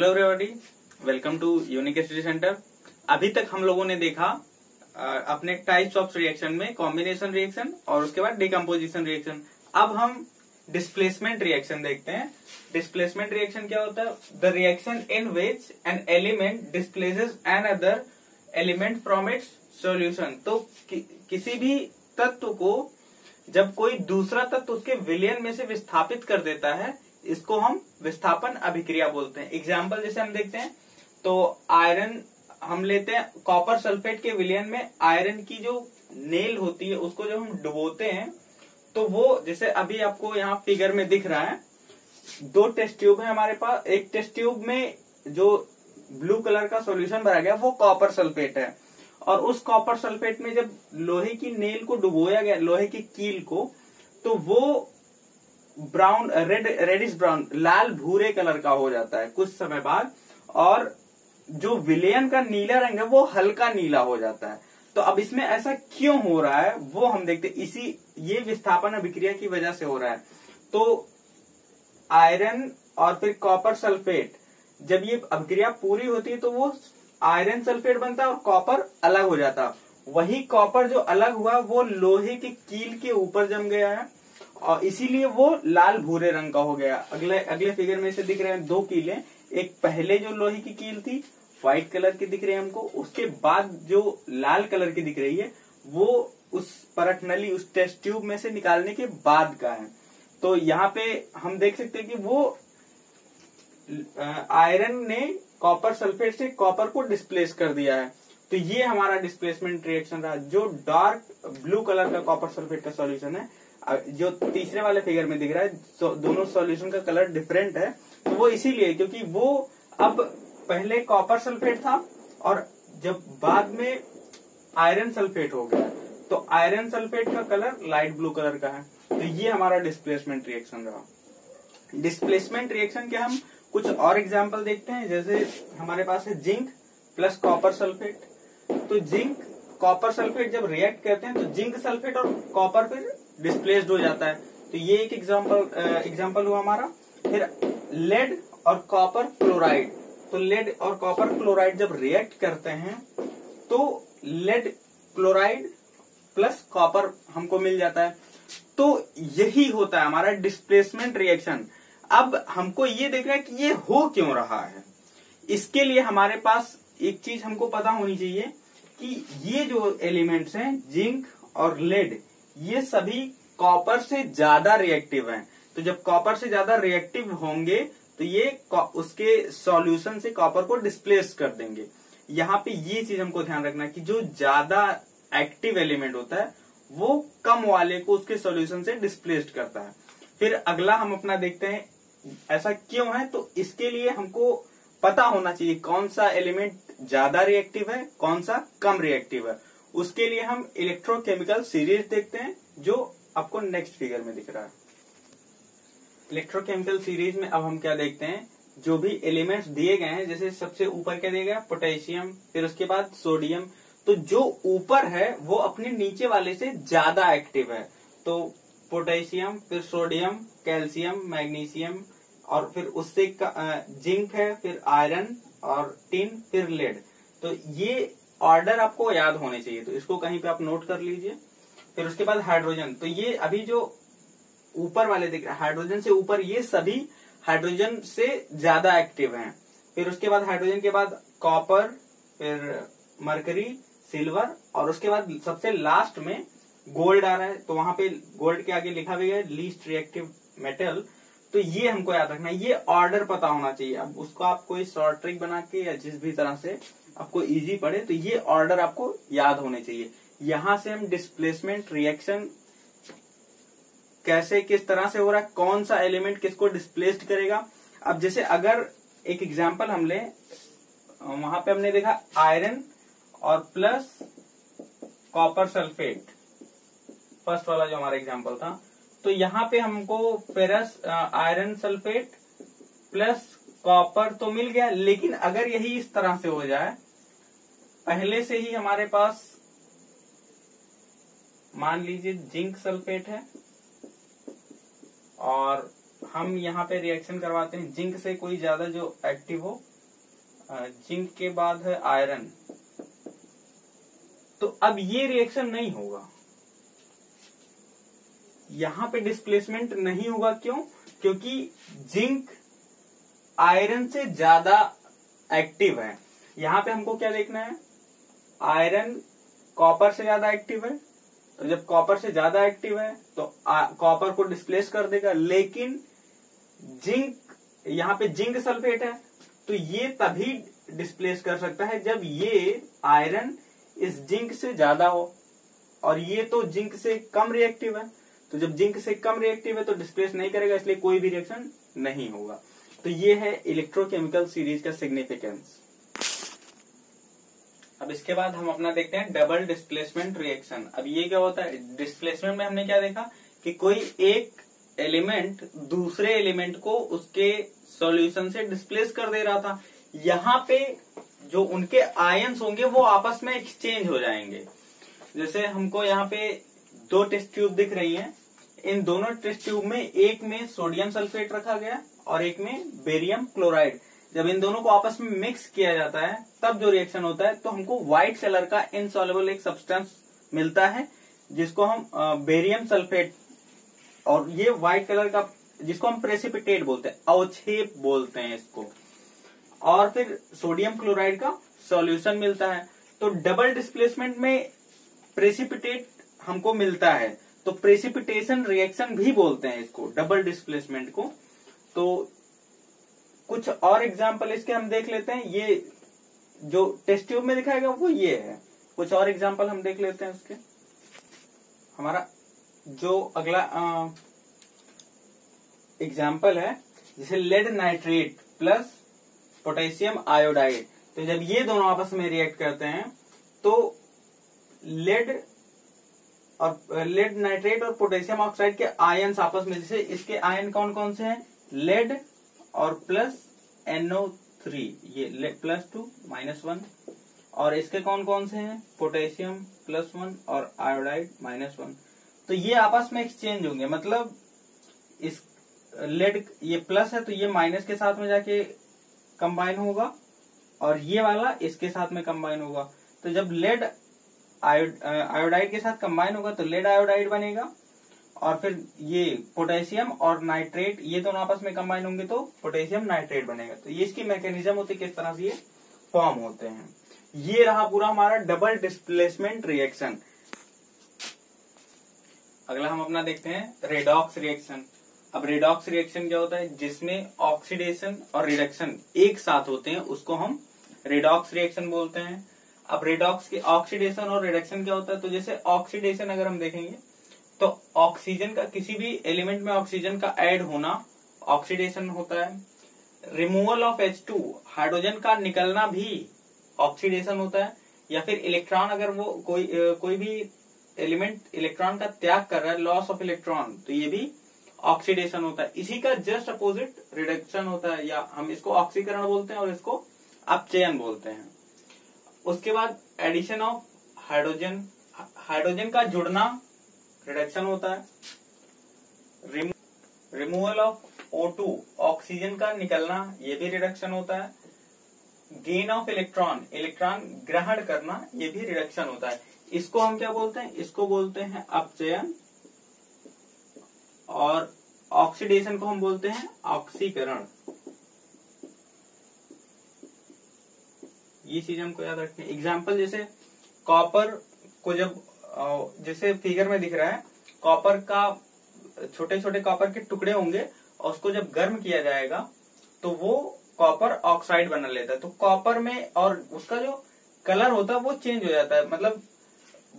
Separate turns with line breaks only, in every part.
Hello everybody, welcome to unique study centre. अभी तक हम लोगों ने देखा अपने टाइप्स ऑफ रिएक्शन में कॉम्बिनेशन रिएक्शन और उसके बाद डिकम्पोजिशन रिएक्शन। अब हम डिस्प्लेसमेंट रिएक्शन देखते हैं। डिस्प्लेसमेंट रिएक्शन क्या होता है? The reaction in which an element displaces another element from its solution. तो किसी भी तत्व को जब कोई दूसरा तत्व उसके विलयन में से विस्थापित कर देता है, इसको हम विस्थापन अभिक्रिया बोलते हैं। एग्जाम्पल जैसे हम देखते हैं तो आयरन हम लेते हैं, कॉपर सल्फेट के विलयन में आयरन की जो नेल होती है उसको जब हम डुबोते हैं तो वो, जैसे अभी आपको यहाँ फिगर में दिख रहा है, दो टेस्ट ट्यूब है हमारे पास। एक टेस्ट ट्यूब में जो ब्लू कलर का सॉल्यूशन भरा गया वो कॉपर सल्फेट है, और उस कॉपर सल्फेट में जब लोहे की नेल को डुबोया गया, लोहे की कील को, तो वो ब्राउन रेडिश ब्राउन लाल भूरे कलर का हो जाता है कुछ समय बाद, और जो विलयन का नीला रंग है वो हल्का नीला हो जाता है। तो अब इसमें ऐसा क्यों हो रहा है वो हम देखते हैं। ये विस्थापन अभिक्रिया की वजह से हो रहा है। तो आयरन और फिर कॉपर सल्फेट, जब ये अभिक्रिया पूरी होती है तो वो आयरन सल्फेट बनता है और कॉपर अलग हो जाता है। वही कॉपर जो अलग हुआ वो लोहे की कील के ऊपर जम गया है और इसीलिए वो लाल भूरे रंग का हो गया। अगले फिगर में से दिख रहे हैं दो कीलें। एक पहले जो लोहे की कील थी व्हाइट कलर की दिख रही है हमको, उसके बाद जो लाल कलर की दिख रही है वो उस परख नली, उस टेस्ट ट्यूब में से निकालने के बाद का है। तो यहाँ पे हम देख सकते हैं कि वो आयरन ने कॉपर सल्फेट से कॉपर को डिस्प्लेस कर दिया है। तो ये हमारा डिस्प्लेसमेंट रिएक्शन रहा। जो डार्क ब्लू कलर का कॉपर सल्फेट का सॉल्यूशन है, जो तीसरे वाले फिगर में दिख रहा है, दोनों सॉल्यूशन का कलर डिफरेंट है। तो वो इसीलिए क्योंकि वो अब पहले कॉपर सल्फेट था और जब बाद में आयरन सल्फेट हो गया, तो आयरन सल्फेट का कलर लाइट ब्लू कलर का है। तो ये हमारा डिस्प्लेसमेंट रिएक्शन रहा। डिस्प्लेसमेंट रिएक्शन के हम कुछ और एग्जाम्पल देखते हैं। जैसे हमारे पास है जिंक प्लस कॉपर सल्फेट। तो जिंक कॉपर सल्फेट जब रिएक्ट करते हैं तो जिंक सल्फेट और कॉपर फिर डिस्प्लेस्ड हो जाता है। तो ये एक एग्जाम्पल हुआ हमारा। फिर लेड और कॉपर क्लोराइड। तो लेड और कॉपर क्लोराइड जब रिएक्ट करते हैं तो लेड क्लोराइड प्लस कॉपर हमको मिल जाता है। तो यही होता है हमारा डिस्प्लेसमेंट रिएक्शन। अब हमको ये देखना है कि ये हो क्यों रहा है। इसके लिए हमारे पास एक चीज हमको पता होनी चाहिए कि ये जो एलिमेंट्स हैं जिंक और लेड, ये सभी कॉपर से ज्यादा रिएक्टिव हैं। तो जब कॉपर से ज्यादा रिएक्टिव होंगे तो ये उसके सॉल्यूशन से कॉपर को डिस्प्लेस कर देंगे। यहाँ पे ये चीज हमको ध्यान रखना है कि जो ज्यादा एक्टिव एलिमेंट होता है वो कम वाले को उसके सॉल्यूशन से डिस्प्लेस्ड करता है। फिर अगला हम अपना देखते हैं ऐसा क्यों है। तो इसके लिए हमको पता होना चाहिए कौन सा एलिमेंट ज्यादा रिएक्टिव है, कौन सा कम रिएक्टिव है। उसके लिए हम इलेक्ट्रोकेमिकल सीरीज देखते हैं जो आपको नेक्स्ट फिगर में दिख रहा है। इलेक्ट्रोकेमिकल सीरीज में अब हम क्या देखते हैं, जो भी एलिमेंट्स दिए गए हैं, जैसे सबसे ऊपर क्या दिया गया पोटेशियम, फिर उसके बाद सोडियम। तो जो ऊपर है वो अपने नीचे वाले से ज्यादा एक्टिव है। तो पोटेशियम, फिर सोडियम, कैल्शियम, मैग्नीशियम, और फिर उससे जिंक है, फिर आयरन और टिन, फिर लेड। तो ये ऑर्डर आपको याद होने चाहिए, तो इसको कहीं पे आप नोट कर लीजिए। फिर उसके बाद हाइड्रोजन। तो ये अभी जो ऊपर वाले दिख रहे हैं हाइड्रोजन से ऊपर, ये सभी हाइड्रोजन से ज्यादा एक्टिव हैं। फिर उसके बाद हाइड्रोजन के बाद कॉपर, फिर मरकरी, सिल्वर, और उसके बाद सबसे लास्ट में गोल्ड आ रहा है। तो वहां पे गोल्ड के आगे लिखा भी है लीस्ट रिएक्टिव मेटल। तो ये हमको याद रखना है, ये ऑर्डर पता होना चाहिए। अब उसको आप कोई शॉर्ट ट्रिक बना के या जिस भी तरह से आपको इजी पड़े, तो ये ऑर्डर आपको याद होने चाहिए। यहां से हम डिस्प्लेसमेंट रिएक्शन कैसे, किस तरह से हो रहा है, कौन सा एलिमेंट किसको डिस्प्लेस्ड करेगा। अब जैसे अगर एक एग्जांपल हम लें, वहां पे हमने देखा आयरन और प्लस कॉपर सल्फेट, फर्स्ट वाला जो हमारा एग्जांपल था। तो यहाँ पे हमको ferrous iron sulphate plus copper तो मिल गया, लेकिन अगर यही इस तरह से हो जाए, पहले से ही हमारे पास मान लीजिए जिंक सल्फेट है और हम यहाँ पे रिएक्शन करवाते हैं जिंक से कोई ज्यादा जो एक्टिव हो, जिंक के बाद है आयरन, तो अब ये रिएक्शन नहीं होगा, यहां पे डिस्प्लेसमेंट नहीं होगा। क्यों? क्योंकि जिंक आयरन से ज्यादा एक्टिव है। यहां पे हमको क्या देखना है, आयरन कॉपर से ज्यादा एक्टिव है, तो जब कॉपर से ज्यादा एक्टिव है तो कॉपर को डिस्प्लेस कर देगा, लेकिन जिंक, यहां पे जिंक सल्फेट है तो ये तभी डिस्प्लेस कर सकता है जब ये आयरन इस जिंक से ज्यादा हो, और ये तो जिंक से कम रिएक्टिव है, तो जब जिंक से कम रिएक्टिव है तो डिस्प्लेस नहीं करेगा, इसलिए कोई भी रिएक्शन नहीं होगा। तो ये है इलेक्ट्रोकेमिकल सीरीज का सिग्निफिकेंस। अब इसके बाद हम अपना देखते हैं डबल डिस्प्लेसमेंट रिएक्शन। अब ये क्या होता है, डिस्प्लेसमेंट में हमने क्या देखा कि कोई एक एलिमेंट दूसरे एलिमेंट को उसके सॉल्यूशन से डिस्प्लेस कर दे रहा था। यहाँ पे जो उनके आयंस होंगे वो आपस में एक्सचेंज हो जाएंगे। जैसे हमको यहाँ पे दो टेस्ट ट्यूब दिख रही हैं, इन दोनों टेस्ट ट्यूब में एक में सोडियम सल्फेट रखा गया और एक में बेरियम क्लोराइड। जब इन दोनों को आपस में मिक्स किया जाता है तब जो रिएक्शन होता है, तो हमको व्हाइट कलर का इनसॉल्युबल एक सब्सटेंस मिलता है जिसको हम बेरियम सल्फेट, और ये व्हाइट कलर का जिसको हम प्रेसिपिटेट बोलते हैं, अवक्षेप बोलते हैं इसको, और फिर सोडियम क्लोराइड का सॉल्यूशन मिलता है। तो डबल डिस्प्लेसमेंट में प्रेसिपिटेट हमको मिलता है, तो प्रेसिपिटेशन रिएक्शन भी बोलते हैं इसको, डबल डिस्प्लेसमेंट को। तो कुछ और एग्जाम्पल इसके हम देख लेते हैं। ये जो टेस्ट ट्यूब में दिखाएगा वो ये है, कुछ और एग्जाम्पल हम देख लेते हैं उसके। हमारा जो अगला एग्जाम्पल है, जैसे lead nitrate plus potassium iodide, तो जब ये दोनों आपस में रिएक्ट करते हैं तो लेड नाइट्रेट और पोटेशियम ऑक्साइड के आयन्स आपस में, जैसे इसके आयन कौन कौन से हैं, लेड और प्लस NO3, ये +2 -1, और इसके कौन कौन से हैं, पोटेशियम +1 और आयोडाइड -1। तो ये आपस में एक्सचेंज होंगे, मतलब इस लेड ये प्लस है तो ये माइनस के साथ में जाके कंबाइन होगा, और ये वाला इसके साथ में कंबाइन होगा। तो जब लेड आयोडाइड के साथ कंबाइन होगा तो लेड आयोडाइड बनेगा, और फिर ये पोटेशियम और नाइट्रेट ये दोनों आपस में कंबाइन होंगे तो पोटेशियम नाइट्रेट बनेगा। तो ये इसकी मैकेनिज्म होती है, किस तरह से ये फॉर्म होते हैं। ये रहा पूरा हमारा डबल डिस्प्लेसमेंट रिएक्शन। अगला हम अपना देखते हैं रेडॉक्स रिएक्शन। अब रेडॉक्स रिएक्शन क्या होता है, जिसमें ऑक्सीडेशन और रिडक्शन एक साथ होते हैं, उसको हम रेडॉक्स रिएक्शन बोलते हैं। अब रेडॉक्स के ऑक्सीडेशन और रिडक्शन क्या होता है, तो जैसे ऑक्सीडेशन अगर हम देखेंगे तो ऑक्सीजन का, किसी भी एलिमेंट में ऑक्सीजन का ऐड होना ऑक्सीडेशन होता है। रिमूवल ऑफ H2, हाइड्रोजन का निकलना भी ऑक्सीडेशन होता है। या फिर इलेक्ट्रॉन, अगर वो कोई भी एलिमेंट इलेक्ट्रॉन का त्याग कर रहा है, लॉस ऑफ इलेक्ट्रॉन, तो ये भी ऑक्सीडेशन होता है। इसी का जस्ट अपोजिट रिडक्शन होता है, या हम इसको ऑक्सीकरण बोलते हैं और इसको अपचयन बोलते हैं। उसके बाद एडिशन ऑफ हाइड्रोजन, हाइड्रोजन का जुड़ना रिडक्शन होता है। रिमूवल ऑफ O2, ऑक्सीजन का निकलना, ये भी रिडक्शन होता है। गेन ऑफ इलेक्ट्रॉन, इलेक्ट्रॉन ग्रहण करना, ये भी रिडक्शन होता है। इसको हम क्या बोलते हैं, इसको बोलते हैं अपचयन, और ऑक्सीडेशन को हम बोलते हैं ऑक्सीकरण। ये चीज हमको याद रखनी है। एग्जाम्पल, जैसे कॉपर को जब, जैसे फिगर में दिख रहा है, कॉपर का छोटे छोटे कॉपर के टुकड़े होंगे, और उसको जब गर्म किया जाएगा तो वो कॉपर ऑक्साइड बना लेता है। तो कॉपर में, और उसका जो कलर होता है वो चेंज हो जाता है, मतलब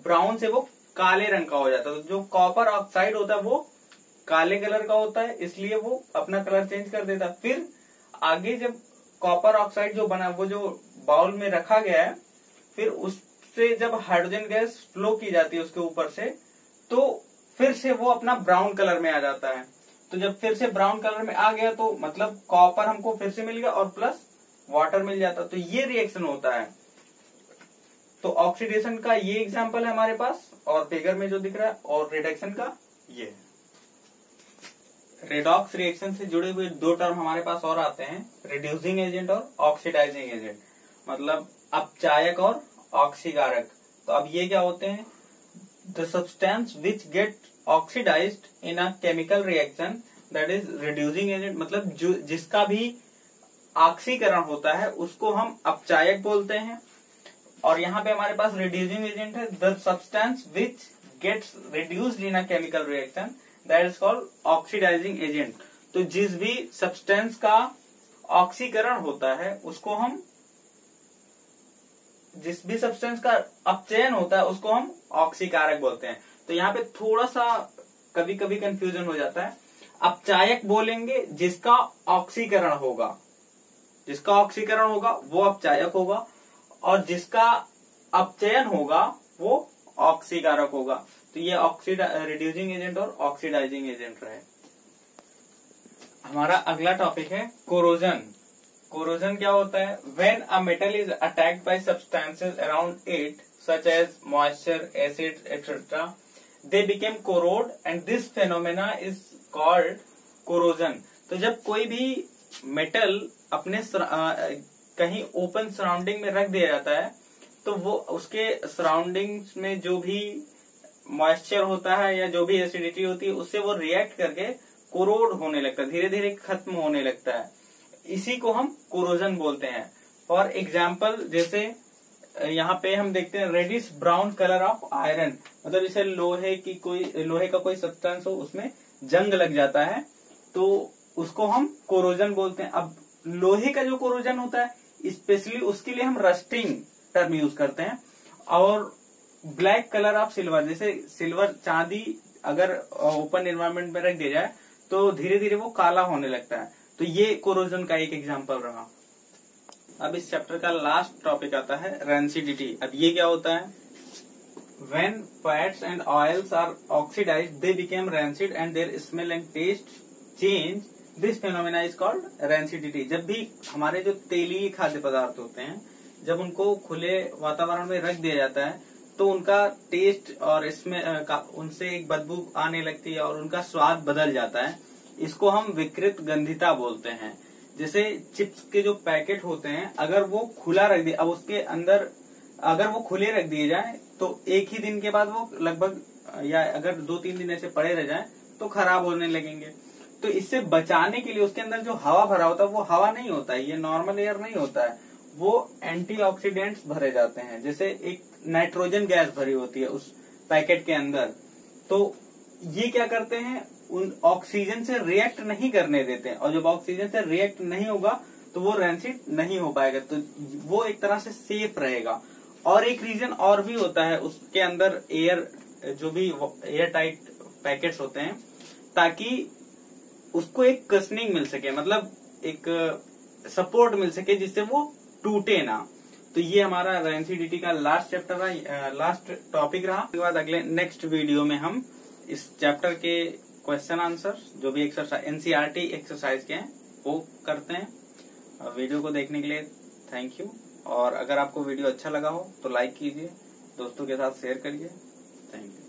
ब्राउन से वो काले रंग का हो जाता है। तो जो कॉपर ऑक्साइड होता है वो काले कलर का होता है, इसलिए वो अपना कलर चेंज कर देता है। फिर आगे जब कॉपर ऑक्साइड जो बना, वो जो बाउल में रखा गया है, फिर उससे जब हाइड्रोजन गैस फ्लो की जाती है उसके ऊपर से, तो फिर से वो अपना ब्राउन कलर में आ जाता है। तो जब फिर से ब्राउन कलर में आ गया तो मतलब कॉपर हमको फिर से मिल गया और प्लस वाटर मिल जाता, तो ये रिएक्शन होता है। तो ऑक्सीडेशन का ये एग्जांपल है हमारे पास, और फिगर में जो दिख रहा है, और रिडक्शन का ये है। रेडॉक्स रिएक्शन से जुड़े हुए दो टर्म हमारे पास और आते हैं, रिड्यूसिंग एजेंट और ऑक्सीडाइजिंग एजेंट, मतलब अपचायक और ऑक्सीकारक। तो अब ये क्या होते हैं? The substance which get oxidised in a chemical reaction that is reducing agent, मतलब जो जिसका भी ऑक्सीकरण होता है उसको हम अपचायक बोलते हैं। और यहाँ पे हमारे पास रिड्यूसिंग एजेंट है, the substance which gets reduced in a chemical reaction that is called oxidising agent. तो जिस भी सब्सटेंस का ऑक्सीकरण होता है उसको हम, जिस भी सब्सटेंस का अपचयन होता है उसको हम ऑक्सीकारक बोलते हैं। तो यहाँ पे थोड़ा सा कभी कभी कंफ्यूजन हो जाता है। अपचायक बोलेंगे जिसका ऑक्सीकरण होगा, जिसका ऑक्सीकरण होगा वो अपचायक होगा, और जिसका अपचयन होगा वो ऑक्सीकारक होगा। तो ये रिड्यूसिंग एजेंट और ऑक्सीडाइजिंग एजेंट रहे। हमारा अगला टॉपिक है कोरोजन। कोरोजन क्या होता है? When a metal is attacked by substances around it such as moisture, acid etcetera, they became corrode and this phenomena is called corrosion. तो जब कोई भी मेटल अपने कहीं ओपन सराउंडिंग में रख दिया जाता है तो वो उसके सराउंडिंग्स में जो भी मॉइस्चर होता है या जो भी एसिडिटी होती है उससे वो रिएक्ट करके कोरोड होने लगता है, धीरे धीरे खत्म होने लगता है। इसी को हम कोरोजन बोलते हैं। फॉर एग्जाम्पल, जैसे यहाँ पे हम देखते हैं reddish brown colour of iron, मतलब जैसे लोहे का कोई सब्सटेंस हो उसमें जंग लग जाता है तो उसको हम कोरोजन बोलते हैं। अब लोहे का जो कोरोजन होता है स्पेशली उसके लिए हम रस्टिंग टर्म यूज करते हैं। और ब्लैक कलर ऑफ सिल्वर, जैसे सिल्वर चांदी अगर ओपन एनवायरनमेंट में रख दिया जाए तो धीरे धीरे वो काला होने लगता है। तो ये कोरोजन का एक एग्जांपल रहा। अब इस चैप्टर का लास्ट टॉपिक आता है रेंसिडिटी। अब ये क्या होता है? When fats and oils are oxidised they become rancid and their smell and taste change, this phenomena is called rancidity. जब भी हमारे जो तेलीय खाद्य पदार्थ होते हैं जब उनको खुले वातावरण में रख दिया जाता है तो उनका टेस्ट और इसमें उनसे एक बदबू आने लगती है और उनका स्वाद बदल जाता है। इसको हम विकृत गंधिता बोलते हैं। जैसे चिप्स के जो पैकेट होते हैं अगर वो खुला रख दिए, अब उसके अंदर अगर वो खुले रख दिए जाए तो एक ही दिन के बाद वो लगभग, या अगर 2-3 दिन ऐसे पड़े रह जाए तो खराब होने लगेंगे। तो इससे बचाने के लिए उसके अंदर जो हवा भरा होता है वो हवा नहीं होता है, ये नॉर्मल एयर नहीं होता है, वो एंटीऑक्सीडेंट्स भरे जाते हैं। जैसे एक नाइट्रोजन गैस भरी होती है उस पैकेट के अंदर, तो ये क्या करते हैं? उन ऑक्सीजन से रिएक्ट नहीं करने देते हैं, और जब ऑक्सीजन से रिएक्ट नहीं होगा तो वो रेंसिड नहीं हो पाएगा। तो वो एक तरह से सेफ रहेगा। और एक रीजन और भी होता है, उसके अंदर एयर, जो भी एयर टाइट पैकेट्स होते हैं, ताकि उसको एक कस्निंग मिल सके, मतलब एक सपोर्ट मिल सके जिससे वो टूटे ना। तो ये हमारा रेंसिडिटी का लास्ट चैप्टर रहा, लास्ट टॉपिक रहा। उसके बाद अगले नेक्स्ट वीडियो में हम इस चैप्टर के क्वेश्चन आंसर, जो भी एक्सरसाइज एनसीईआरटी एक्सरसाइज के हैं, वो करते हैं। वीडियो को देखने के लिए थैंक यू। और अगर आपको वीडियो अच्छा लगा हो तो लाइक कीजिए, दोस्तों के साथ शेयर करिए। Thank you.